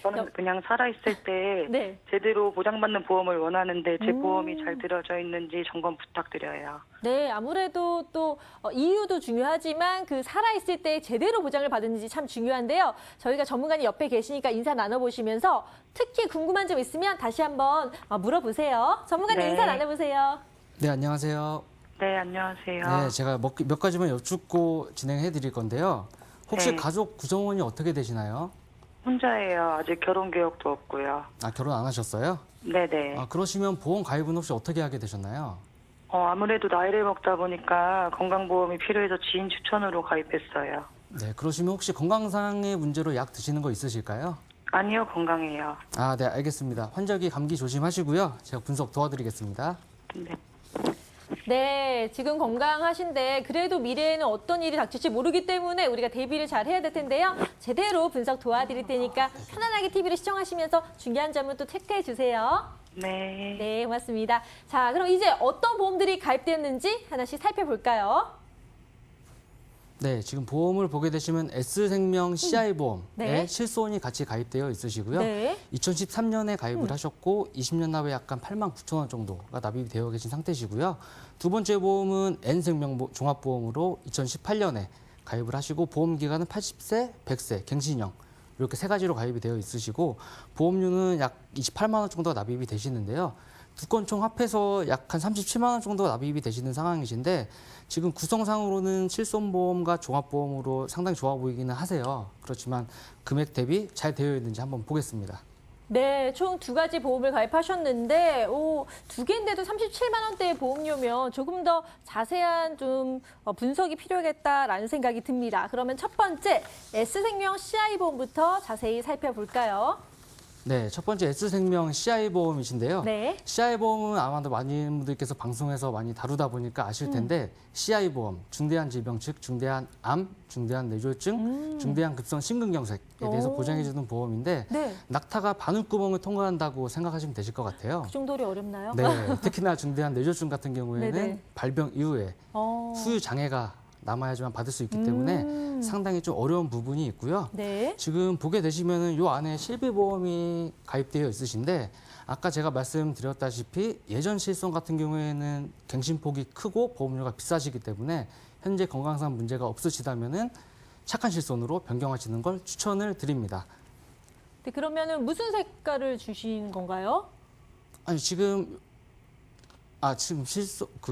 저는 그냥 살아있을 때 네. 제대로 보장받는 보험을 원하는데 제 보험이 잘 들어져 있는지 점검 부탁드려요. 네, 아무래도 또 이유도 중요하지만 그 살아있을 때 제대로 보장을 받은지 참 중요한데요. 저희가 전문가님 옆에 계시니까 인사 나눠보시면서 특히 궁금한 점 있으면 다시 한번 물어보세요. 전문가님 네. 인사 나눠보세요. 네, 안녕하세요. 네, 안녕하세요. 네, 제가 몇 가지만 여쭙고 진행해 드릴 건데요. 혹시 네. 가족 구성원이 어떻게 되시나요? 혼자예요. 아직 결혼 계획도 없고요. 아, 결혼 안 하셨어요? 네네. 아, 그러시면 보험 가입은 혹시 어떻게 하게 되셨나요? 아무래도 나이를 먹다 보니까 건강보험이 필요해서 지인 추천으로 가입했어요. 네, 그러시면 혹시 건강상의 문제로 약 드시는 거 있으실까요? 아니요, 건강해요. 아, 네, 알겠습니다. 환절기 감기 조심하시고요. 제가 분석 도와드리겠습니다. 네. 네, 지금 건강하신데 그래도 미래에는 어떤 일이 닥칠지 모르기 때문에 우리가 대비를 잘 해야 될 텐데요. 제대로 분석 도와드릴 테니까 편안하게 TV를 시청하시면서 중요한 점은 또 체크해 주세요. 네. 네, 고맙습니다. 자, 그럼 이제 어떤 보험들이 가입되었는지 하나씩 살펴볼까요? 네, 지금 보험을 보게 되시면 S생명 CI보험에 네. 실손이 같이 가입되어 있으시고요. 네. 2013년에 가입을 하셨고 20년 납에 약간 89,000원 정도가 납입이 되어 계신 상태시고요. 두 번째 보험은 N생명 종합보험으로 2018년에 가입을 하시고 보험 기간은 80세, 100세, 갱신형 이렇게 세 가지로 가입이 되어 있으시고 보험료는 약 28만 원 정도가 납입이 되시는데요. 두 건 총 합해서 약 한 37만 원 정도가 납입이 되시는 상황이신데 지금 구성상으로는 실손보험과 종합보험으로 상당히 좋아 보이기는 하세요. 그렇지만 금액 대비 잘 되어 있는지 한번 보겠습니다. 네, 총 두 가지 보험을 가입하셨는데 두 개인데도 37만 원대의 보험료면 조금 더 자세한 좀 분석이 필요하겠다라는 생각이 듭니다. 그러면 첫 번째 S생명 CI보험부터 자세히 살펴볼까요? 네, 첫 번째 S생명 CI보험이신데요. 네. CI보험은 아마도 많은 분들께서 방송에서 많이 다루다 보니까 아실 텐데 CI보험, 중대한 질병 즉 중대한 암, 중대한 뇌졸중, 중대한 급성 심근경색에 대해서 오. 보장해주는 보험인데 네. 낙타가 바늘구멍을 통과한다고 생각하시면 되실 것 같아요. 그 정도로 어렵나요? 네, 특히나 중대한 뇌졸중 같은 경우에는 네네. 발병 이후에 수유 장애가 남아야지만 받을 수 있기 때문에 상당히 좀 어려운 부분이 있고요. 네. 지금 보게 되시면은 요 안에 실비보험이 가입되어 있으신데 아까 제가 말씀드렸다시피 예전 실손 같은 경우에는 갱신폭이 크고 보험료가 비싸시기 때문에 현재 건강상 문제가 없으시다면은 착한 실손으로 변경하시는 걸 추천을 드립니다. 네, 그러면은 무슨 색깔을 주신 건가요? 아니 지금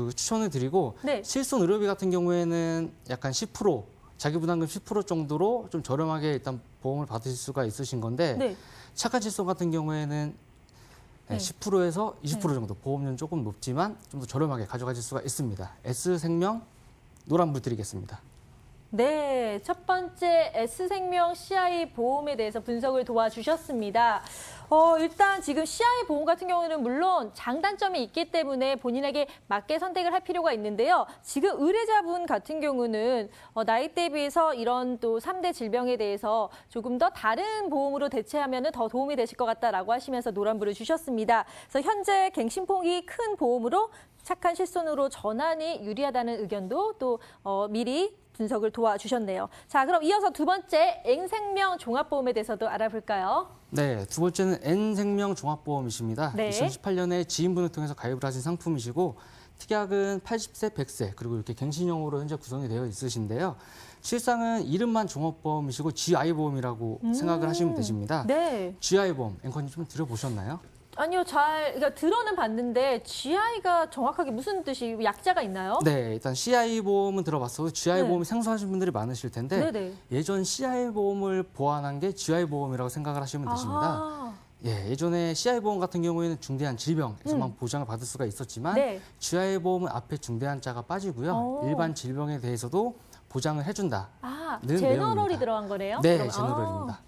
추천을 드리고 네. 실손 의료비 같은 경우에는 약간 10% 자기 부담금 10% 정도로 좀 저렴하게 일단 보험을 받으실 수가 있으신 건데 네. 착한 실손 같은 경우에는 네. 10%에서 20% 정도 보험료는 조금 높지만 좀 더 저렴하게 가져가실 수가 있습니다. S생명 노란불 드리겠습니다. 네, 첫 번째 S생명 CI 보험에 대해서 분석을 도와주셨습니다. 일단 지금 CI 보험 같은 경우는 물론 장단점이 있기 때문에 본인에게 맞게 선택을 할 필요가 있는데요. 지금 의뢰자분 같은 경우는 나이 대비해서 이런 또 3대 질병에 대해서 조금 더 다른 보험으로 대체하면 더 도움이 되실 것 같다라고 하시면서 노란불을 주셨습니다. 그래서 현재 갱신폭이 큰 보험으로 착한 실손으로 전환이 유리하다는 의견도 또 미리 분석을 도와주셨네요. 자, 그럼 이어서 두 번째 N생명 종합보험에 대해서도 알아볼까요? 네, 두 번째는 N생명 종합보험이십니다. 네. 2018년에 지인분을 통해서 가입을 하신 상품이시고 특약은 80세, 100세 그리고 이렇게 갱신형으로 현재 구성이 되어 있으신데요. 실상은 이름만 종합보험이시고 GI보험이라고 생각을 하시면 되십니다. 네. GI보험, 앵커님 좀 들어보셨나요? 아니요, 그러니까 들어는 봤는데 GI가 정확하게 무슨 뜻이 약자가 있나요? 네, 일단 CI보험은 들어봤어도 GI보험이 네. 생소하신 분들이 많으실 텐데 네네. 예전 CI보험을 보완한 게 GI보험이라고 생각을 하시면 되십니다. 아, 예, 예전에 CI보험 같은 경우에는 중대한 질병에서만 보장을 받을 수가 있었지만 네. GI보험은 앞에 중대한 자가 빠지고요. 오. 일반 질병에 대해서도 보장을 해준다. 는 제너럴이 내용입니다. 들어간 거네요? 네, 그럼, 제너럴입니다.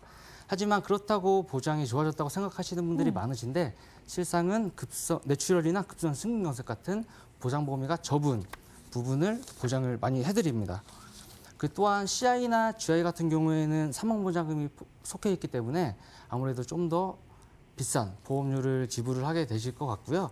하지만 그렇다고 보장이 좋아졌다고 생각하시는 분들이 많으신데 실상은 뇌출혈이나 급성 심근경색 같은 보장 범위가 적은 부분을 보장을 많이 해드립니다. 그 또한 CI나 GI 같은 경우에는 사망보장금이 속해 있기 때문에 아무래도 좀 더 비싼 보험료를 지불을 하게 되실 것 같고요.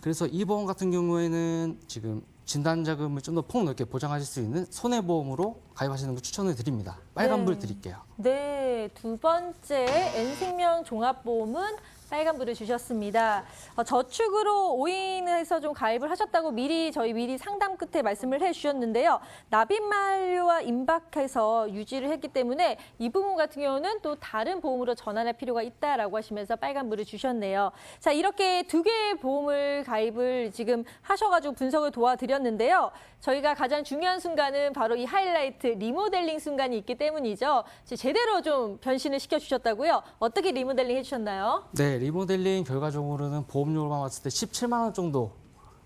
그래서 이 보험 같은 경우에는 지금 진단 자금을 좀 더 폭넓게 보장하실 수 있는 손해보험으로 가입하시는 걸 추천을 드립니다. 빨간불 드릴게요. 네, 두 번째 N생명 종합보험은 빨간불을 주셨습니다. 저축으로 오인해서 좀 가입을 하셨다고 미리 상담 끝에 말씀을 해주셨는데요. 납입만료와 임박해서 유지를 했기 때문에 이 부분 같은 경우는 또 다른 보험으로 전환할 필요가 있다라고 하시면서 빨간불을 주셨네요. 자, 이렇게 두 개의 보험을 가입을 지금 하셔가지고 분석을 도와드렸는데요. 저희가 가장 중요한 순간은 바로 이 하이라이트 리모델링 순간이 있기 때문이죠. 제대로 좀 변신을 시켜주셨다고요. 어떻게 리모델링 해주셨나요? 네, 리모델링 결과적으로는 보험료로만 봤을 때 17만 원 정도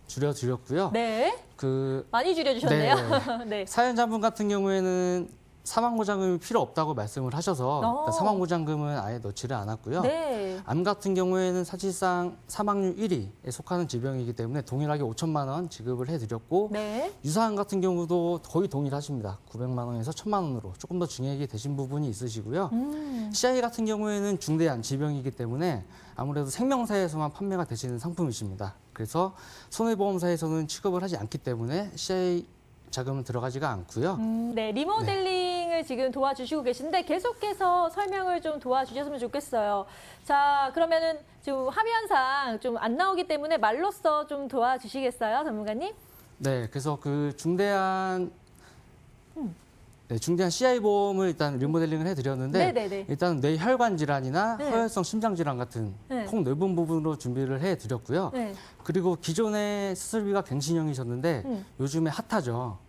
줄여드렸고요. 네, 많이 줄여주셨네요. 네. 사연자분 같은 경우에는 사망보장금이 필요 없다고 말씀을 하셔서 일단 사망보장금은 아예 넣지를 않았고요. 네. 암 같은 경우에는 사실상 사망률 1위에 속하는 질병이기 때문에 동일하게 5천만 원 지급을 해드렸고 네. 유사암 같은 경우도 거의 동일하십니다. 900만 원에서 1,000만 원으로 조금 더 증액이 되신 부분이 있으시고요. CI 같은 경우에는 중대한 질병이기 때문에 아무래도 생명사에서만 판매가 되시는 상품이십니다. 그래서 손해보험사에서는 취급을 하지 않기 때문에 CI 자금은 들어가지가 않고요. 네, 리모델링을 지금 도와주시고 계신데 계속해서 설명을 좀 도와주셨으면 좋겠어요. 자, 그러면은 지금 화면상 좀 안 나오기 때문에 말로써 좀 도와주시겠어요, 전문가님? 네, 그래서 그 중대한 CI 보험을 일단 리모델링을 해드렸는데 네네네. 일단 뇌혈관 질환이나 네. 허혈성 심장 질환 같은 네. 폭넓은 부분으로 준비를 해드렸고요. 네. 그리고 기존의 수술비가 갱신형이셨는데 요즘에 핫하죠.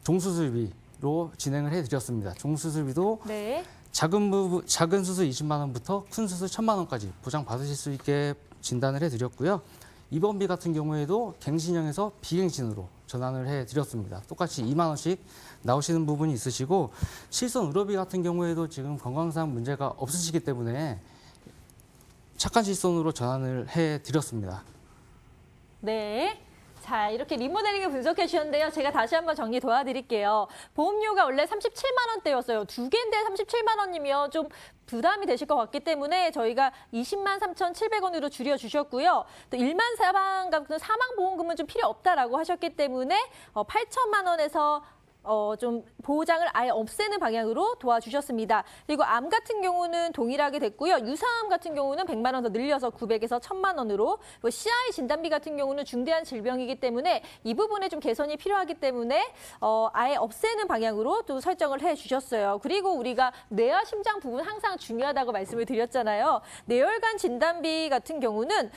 종수술비로 진행을 해드렸습니다. 종수술비도 네. 작은 수술 20만 원부터 큰 수술 1,000만 원까지 보장 받으실 수 있게 진단을 해드렸고요. 입원비 같은 경우에도 갱신형에서 비갱신으로 전환을 해드렸습니다. 똑같이 2만 원씩 나오시는 부분이 있으시고 실손 의료비 같은 경우에도 지금 건강상 문제가 없으시기 때문에 착한 실손으로 전환을 해드렸습니다. 네. 자, 이렇게 리모델링을 분석해 주셨는데요. 제가 다시 한번 정리 도와드릴게요. 보험료가 원래 37만 원대였어요. 두 개인데 37만 원이면 좀 부담이 되실 것 같기 때문에 저희가 20만 3,700원으로 줄여주셨고요. 또 일반 사망 같은 사망보험금은 좀 필요 없다라고 하셨기 때문에 8천만 원에서 좀 보장을 아예 없애는 방향으로 도와주셨습니다. 그리고 암 같은 경우는 동일하게 됐고요. 유사암 같은 경우는 100만 원 더 늘려서 900에서 1,000만 원으로 CI 진단비 같은 경우는 중대한 질병이기 때문에 이 부분에 좀 개선이 필요하기 때문에 아예 없애는 방향으로 또 설정을 해주셨어요. 그리고 우리가 뇌와 심장 부분 항상 중요하다고 말씀을 드렸잖아요. 뇌혈관 진단비 같은 경우는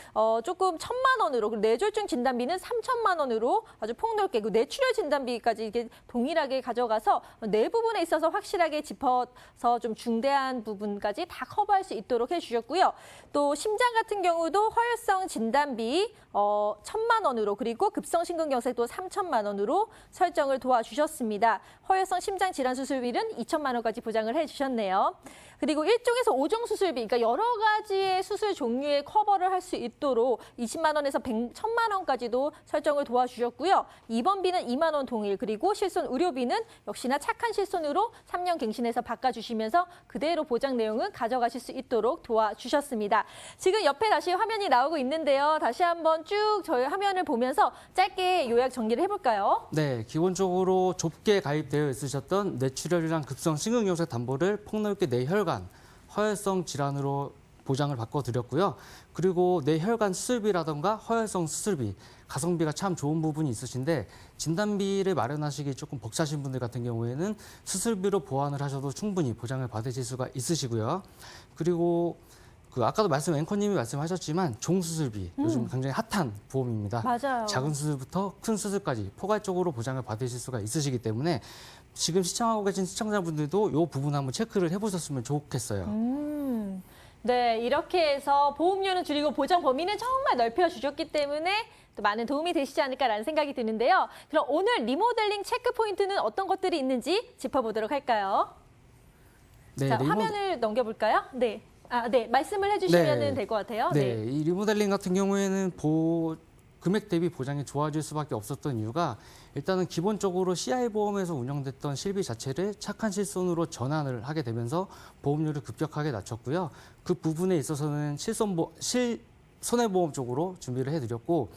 조금 1,000만 원으로 그리고 뇌졸중 진단비는 3,000만 원으로 아주 폭넓게 그 뇌출혈 진단비까지 이게 동일하게 가져가서 뇌 부분에 있어서 확실하게 짚어서 좀 중대한 부분까지 다 커버할 수 있도록 해주셨고요. 또 심장 같은 경우도 허혈성 진단비 1,000만 원으로 그리고 급성심근경색도 3,000만 원으로 설정을 도와주셨습니다. 허혈성 심장 질환 수술비는 2,000만 원까지 보장을 해주셨네요. 그리고 1종에서 5종 수술비, 그러니까 여러 가지의 수술 종류에 커버를 할 수 있도록 20만 원에서 1,000만 원까지도 설정을 도와주셨고요. 입원비는 2만 원 동일, 그리고 실손 의료비는 역시나 착한 실손으로 3년 갱신해서 바꿔주시면서 그대로 보장 내용은 가져가실 수 있도록 도와주셨습니다. 지금 옆에 다시 화면이 나오고 있는데요. 다시 한번 쭉 저희 화면을 보면서 짧게 요약 정리를 해볼까요? 네, 기본적으로 좁게 가입되어 있으셨던 뇌출혈이랑 급성 심근경색 담보를 폭넓게 뇌혈관, 허혈성 질환으로 보장을 바꿔드렸고요. 그리고 뇌혈관 수술비라던가 허혈성 수술비, 가성비가 참 좋은 부분이 있으신데 진단비를 마련하시기 조금 벅차신 분들 같은 경우에는 수술비로 보완을 하셔도 충분히 보장을 받으실 수가 있으시고요. 그리고 아까도 앵커님이 말씀하셨지만 종수술비 요즘 굉장히 핫한 보험입니다. 맞아요. 작은 수술부터 큰 수술까지 포괄적으로 보장을 받으실 수가 있으시기 때문에 지금 시청하고 계신 시청자분들도 이 부분 한번 체크를 해보셨으면 좋겠어요. 네, 이렇게 해서 보험료는 줄이고 보장 범위는 정말 넓혀주셨기 때문에 또 많은 도움이 되시지 않을까라는 생각이 드는데요. 그럼 오늘 리모델링 체크 포인트는 어떤 것들이 있는지 짚어보도록 할까요? 네, 자, 화면을 넘겨볼까요? 네. 네, 말씀을 해주시면 네. 될 것 같아요. 네, 이 리모델링 같은 경우에는 금액 대비 보장이 좋아질 수밖에 없었던 이유가 일단은 기본적으로 CI 보험에서 운영됐던 실비 자체를 착한 실손으로 전환을 하게 되면서 보험료를 급격하게 낮췄고요. 그 부분에 있어서는 손해보험 쪽으로 준비를 해드렸고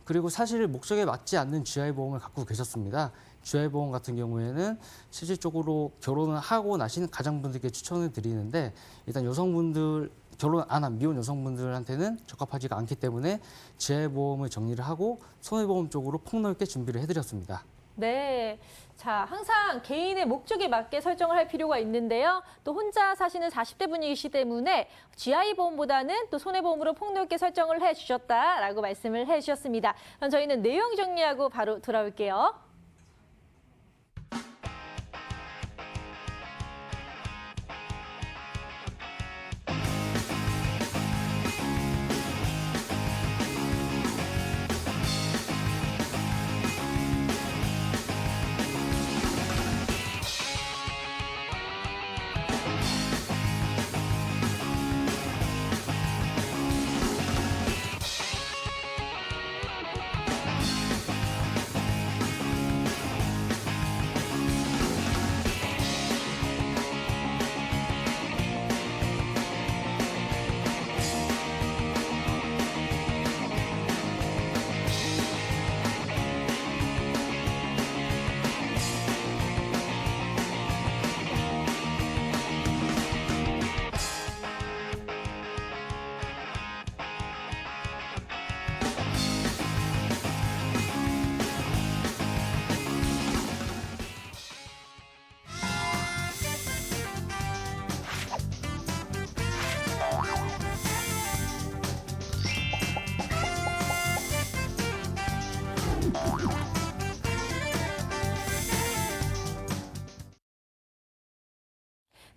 그리고 사실 목적에 맞지 않는 GI 보험을 갖고 계셨습니다. GI 보험 같은 경우에는 실질적으로 결혼을 하고 나신 가장분들께 추천을 드리는데 일단 여성분들 결혼 안 한 미혼 여성분들한테는 적합하지가 않기 때문에 GI 보험을 정리를 하고 손해보험 쪽으로 폭넓게 준비를 해드렸습니다. 네. 자, 항상 개인의 목적에 맞게 설정을 할 필요가 있는데요. 또 혼자 사시는 40대 분이시기 때문에 GI보험보다는 또 손해보험으로 폭넓게 설정을 해주셨다라고 말씀을 해주셨습니다. 그럼 저희는 내용 정리하고 바로 돌아올게요.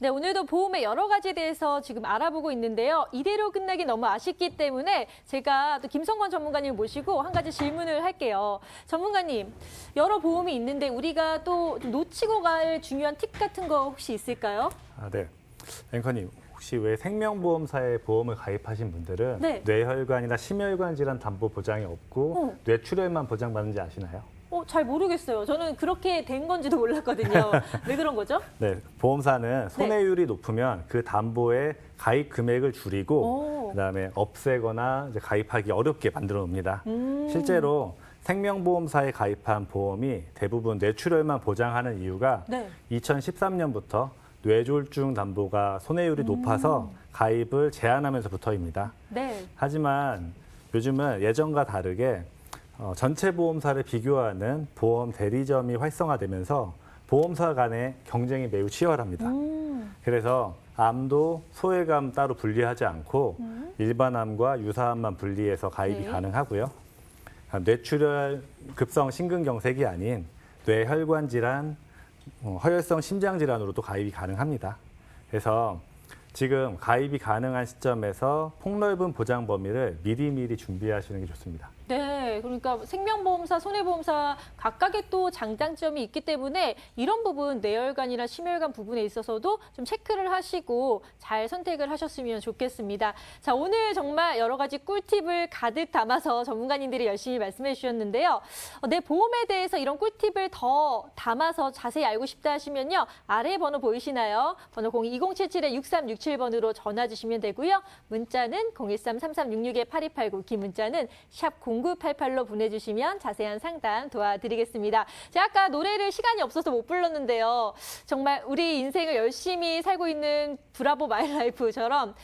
네, 오늘도 보험의 여러 가지에 대해서 지금 알아보고 있는데요. 이대로 끝나기 너무 아쉽기 때문에 제가 또 김성권 전문가님 모시고 한 가지 질문을 할게요. 전문가님, 여러 보험이 있는데 우리가 또 놓치고 갈 중요한 팁 같은 거 혹시 있을까요? 네. 앵커님, 혹시 왜 생명보험사에 보험을 가입하신 분들은 네. 뇌혈관이나 심혈관 질환 담보 보장이 없고 뇌출혈만 보장받는지 아시나요? 잘 모르겠어요. 저는 그렇게 된 건지도 몰랐거든요. 왜 그런 거죠? 네, 보험사는 손해율이 높으면 그 담보의 가입 금액을 줄이고 그다음에 없애거나 이제 가입하기 어렵게 만들어 놓습니다. 실제로 생명보험사에 가입한 보험이 대부분 뇌출혈만 보장하는 이유가 네. 2013년부터 뇌졸중 담보가 손해율이 높아서 가입을 제한하면서부터입니다. 네. 하지만 요즘은 예전과 다르게 전체 보험사를 비교하는 보험 대리점이 활성화되면서 보험사 간의 경쟁이 매우 치열합니다. 그래서 암도 소외감 따로 분리하지 않고 일반암과 유사암만 분리해서 가입이 네. 가능하고요. 뇌출혈 급성 심근경색이 아닌 뇌혈관 질환, 허혈성 심장 질환으로도 가입이 가능합니다. 그래서 지금 가입이 가능한 시점에서 폭넓은 보장 범위를 미리미리 준비하시는 게 좋습니다. 네, 그러니까 생명보험사, 손해보험사 각각의 또 장단점이 있기 때문에 이런 부분 뇌혈관이나 심혈관 부분에 있어서도 좀 체크를 하시고 잘 선택을 하셨으면 좋겠습니다. 자, 오늘 정말 여러 가지 꿀팁을 가득 담아서 전문가님들이 열심히 말씀해 주셨는데요. 내 보험에 대해서 이런 꿀팁을 더 담아서 자세히 알고 싶다 하시면요. 아래 번호 보이시나요? 번호 02-2077-6367번으로 전화 주시면 되고요. 문자는 013-3366-8289, 긴 문자는 샵 0988로 보내주시면 자세한 상담 도와드리겠습니다. 제가 아까 노래를 시간이 없어서 못 불렀는데요. 정말 우리 인생을 열심히 살고 있는 브라보 마이 라이프처럼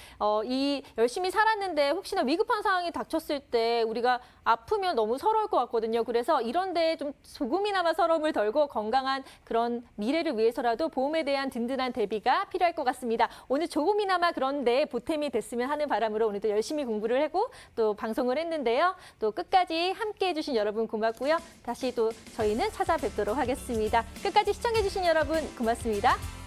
이 열심히 살았는데 혹시나 위급한 상황이 닥쳤을 때 우리가 아프면 너무 서러울 것 같거든요. 그래서 이런 데에 좀 조금이나마 서러움을 덜고 건강한 그런 미래를 위해서라도 보험에 대한 든든한 대비가 필요할 것 같습니다. 오늘 조금이나마 그런 데 보탬이 됐으면 하는 바람으로 오늘도 열심히 공부를 하고 또 방송을 했는데요. 또 끝까지 함께해 주신 여러분 고맙고요. 다시 또 저희는 찾아뵙도록 하겠습니다. 끝까지 시청해 주신 여러분 고맙습니다.